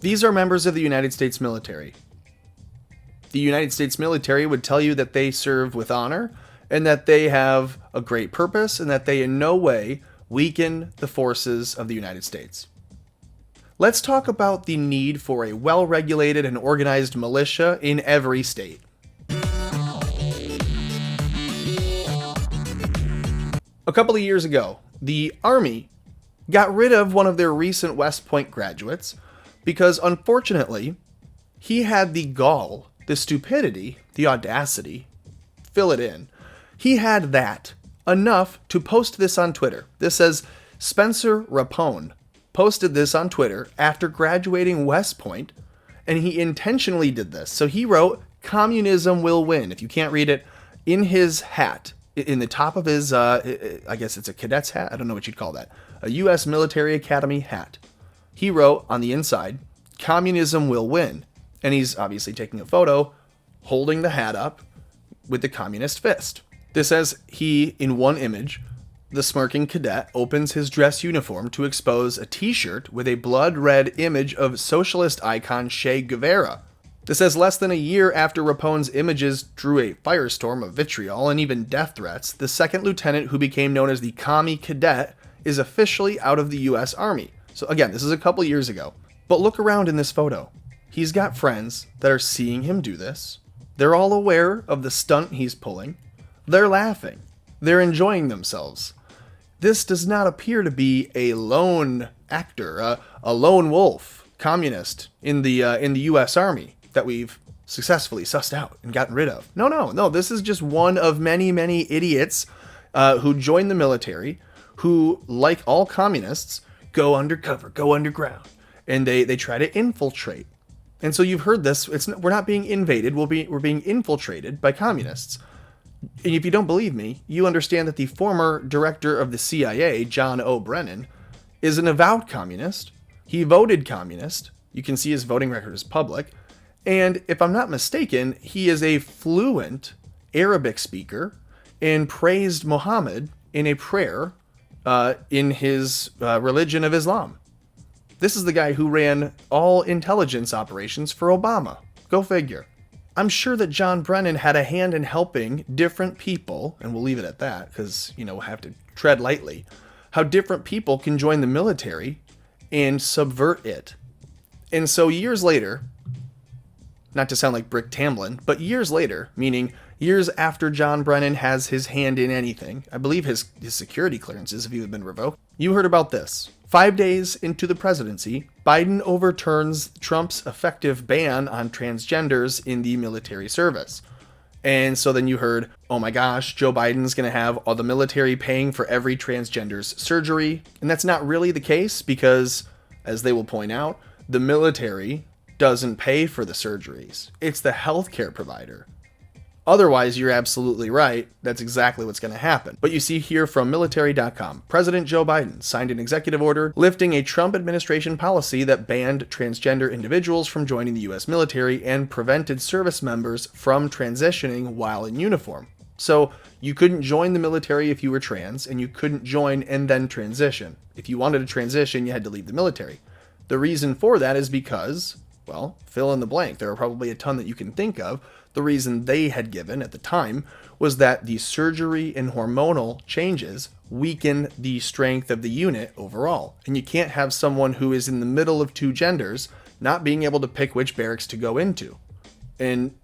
These are members of the United States military. The United States military would tell you that they serve with honor and that they have a great purpose and that they in no way weaken the forces of the United States. Let's talk about the need for a well-regulated and organized militia in every state. A couple of years ago, the Army got rid of one of their recent West Point graduates because, unfortunately, he had the gall, the stupidity, the audacity, fill it in. He had that enough to post this on Twitter. This says, Spencer Rapone posted this on Twitter after graduating West Point, and he intentionally did this. So he wrote, "Communism will win." If you can't read it, in his hat, in the top of his, I guess it's a cadet's hat. I don't know what you'd call that. A U.S. Military Academy hat. He wrote on the inside, "Communism will win." And he's obviously taking a photo holding the hat up with the communist fist. This says he, in one image, the smirking cadet opens his dress uniform to expose a t-shirt with a blood-red image of socialist icon Che Guevara. This says less than a year after Rapone's images drew a firestorm of vitriol and even death threats, the second lieutenant who became known as the Commie Cadet is officially out of the U.S. Army. So again, this is a couple years ago. But look around in this photo. He's got friends that are seeing him do this. They're all aware of the stunt he's pulling. They're laughing. They're enjoying themselves. This does not appear to be a lone actor, a lone wolf communist in the U.S. Army that we've successfully sussed out and gotten rid of. No. This is just one of many, many idiots who join the military, who, like all communists, go undercover, go underground, and they try to infiltrate. And so you've heard this. We're not being invaded. We're being infiltrated by communists. And if you don't believe me, you understand that the former director of the CIA, John O. Brennan, is an avowed communist. He voted communist. You can see his voting record is public. And if I'm not mistaken, he is a fluent Arabic speaker and praised Muhammad in a prayer in his religion of Islam. This is the guy who ran all intelligence operations for Obama. Go figure. I'm sure that John Brennan had a hand in helping different people, and we'll leave it at that because, we'll have to tread lightly, how different people can join the military and subvert it. And so years later, not to sound like Brick Tamlin, but years later, meaning years after John Brennan has his hand in anything, I believe his security clearances, if he had been revoked, you heard about this. 5 days into the presidency, Biden overturns Trump's effective ban on transgenders in the military service. And so then you heard, oh my gosh, Joe Biden's going to have all the military paying for every transgender's surgery. And that's not really the case because, as they will point out, the military doesn't pay for the surgeries. It's the healthcare provider. Otherwise, you're absolutely right. That's exactly what's going to happen. But you see here from military.com, President Joe Biden signed an executive order lifting a Trump administration policy that banned transgender individuals from joining the U.S. military and prevented service members from transitioning while in uniform. So you couldn't join the military if you were trans, and you couldn't join and then transition. If you wanted to transition, you had to leave the military. The reason for that is because, well, fill in the blank. There are probably a ton that you can think of. The reason they had given at the time was that the surgery and hormonal changes weaken the strength of the unit overall. And you can't have someone who is in the middle of two genders not being able to pick which barracks to go into. And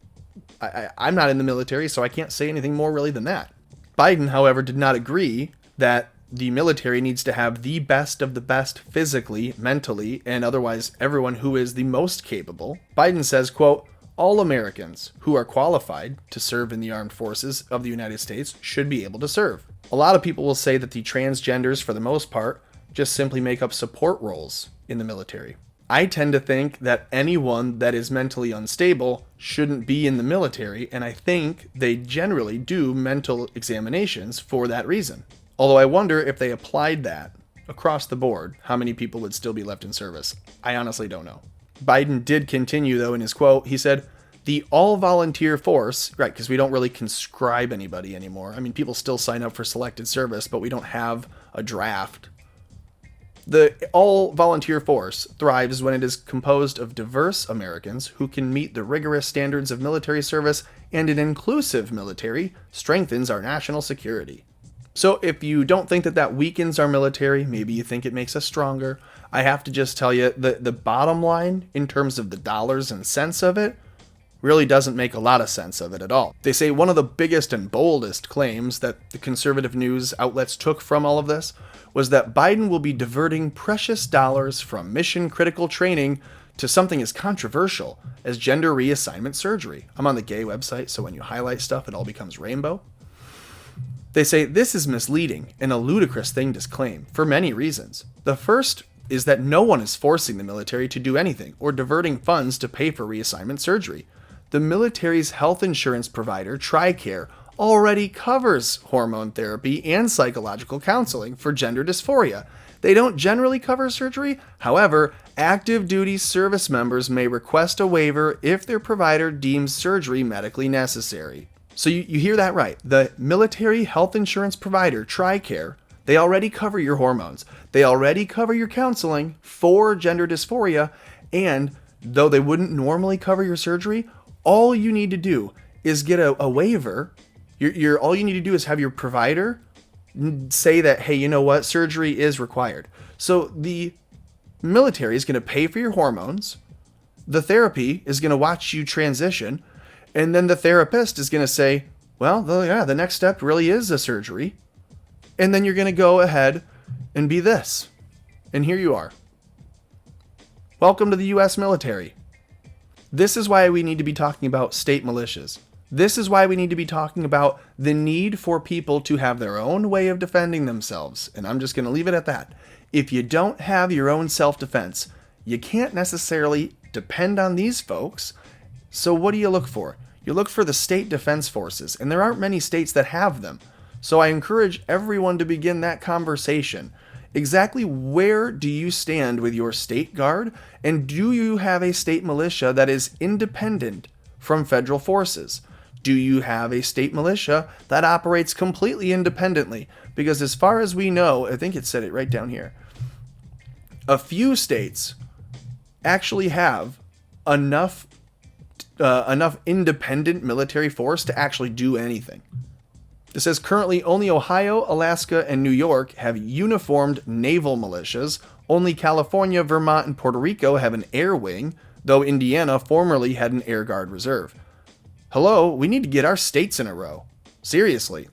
I'm not in the military, so I can't say anything more really than that. Biden, however, did not agree that the military needs to have the best of the best physically, mentally, and otherwise everyone who is the most capable. Biden says, quote, all Americans who are qualified to serve in the armed forces of the United States should be able to serve. A lot of people will say that the transgenders, for the most part, just simply make up support roles in the military. I tend to think that anyone that is mentally unstable shouldn't be in the military, and I think they generally do mental examinations for that reason. Although I wonder if they applied that across the board, how many people would still be left in service. I honestly don't know. Biden did continue, though, in his quote. He said, the all-volunteer force, right, because we don't really conscribe anybody anymore. I mean, people still sign up for selected service, but we don't have a draft. The all-volunteer force thrives when it is composed of diverse Americans who can meet the rigorous standards of military service, and an inclusive military strengthens our national security. So if you don't think that that weakens our military, maybe you think it makes us stronger, I have to just tell you the bottom line in terms of the dollars and cents of it really doesn't make a lot of sense of it at all. They say one of the biggest and boldest claims that the conservative news outlets took from all of this was that Biden will be diverting precious dollars from mission-critical training to something as controversial as gender reassignment surgery. I'm on the gay website, so when you highlight stuff, it all becomes rainbow. They say this is misleading and a ludicrous thing to claim for many reasons. The first is that no one is forcing the military to do anything or diverting funds to pay for reassignment surgery. The military's health insurance provider, TRICARE, already covers hormone therapy and psychological counseling for gender dysphoria. They don't generally cover surgery. However, active duty service members may request a waiver if their provider deems surgery medically necessary. So you hear that right. The military health insurance provider, TRICARE, they already cover your hormones. They already cover your counseling for gender dysphoria, and though they wouldn't normally cover your surgery, all you need to do is get a waiver. All you need to do is have your provider say that, hey, you know what, surgery is required. So the military is going to pay for your hormones. The therapy is going to watch you transition. And then the therapist is going to say, well, yeah, the next step really is a surgery. And then you're going to go ahead and be this. And here you are. Welcome to the U.S. military. This is why we need to be talking about state militias. This is why we need to be talking about the need for people to have their own way of defending themselves. And I'm just going to leave it at that. If you don't have your own self-defense, you can't necessarily depend on these folks. So what do you look for? You look for the state defense forces, and there aren't many states that have them. So I encourage everyone to begin that conversation. Exactly where do you stand with your state guard, and do you have a state militia that is independent from federal forces? Do you have a state militia that operates completely independently? Because as far as we know, I think it said it right down here, a few states actually have enough independent military force to actually do anything. It says currently only Ohio, Alaska, and New York have uniformed naval militias. Only California, Vermont, and Puerto Rico have an air wing, though Indiana formerly had an Air Guard reserve. Hello, we need to get our states in a row. Seriously,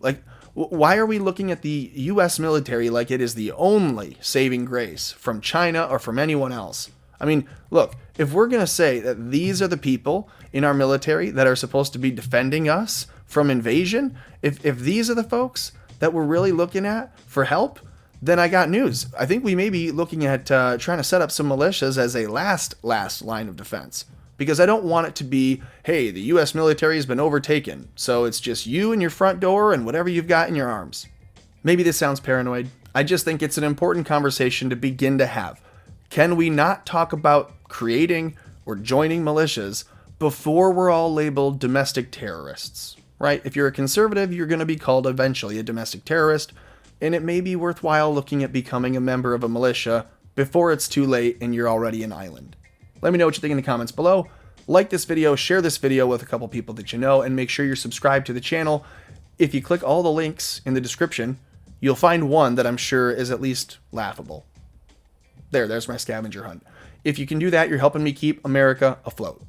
why are we looking at the U.S. military like it is the only saving grace from China or from anyone else? I mean, look, if we're going to say that these are the people in our military that are supposed to be defending us from invasion, if these are the folks that we're really looking at for help, then I got news. I think we may be looking at trying to set up some militias as a last line of defense. Because I don't want it to be, hey, the U.S. military has been overtaken, so it's just you and your front door and whatever you've got in your arms. Maybe this sounds paranoid. I just think it's an important conversation to begin to have. Can we not talk about creating or joining militias before we're all labeled domestic terrorists, right? If you're a conservative, you're going to be called eventually a domestic terrorist, and it may be worthwhile looking at becoming a member of a militia before it's too late and you're already an island. Let me know what you think in the comments below. Like this video, share this video with a couple people that you know, and make sure you're subscribed to the channel. If you click all the links in the description, you'll find one that I'm sure is at least laughable. There's my scavenger hunt. If you can do that, you're helping me keep America afloat.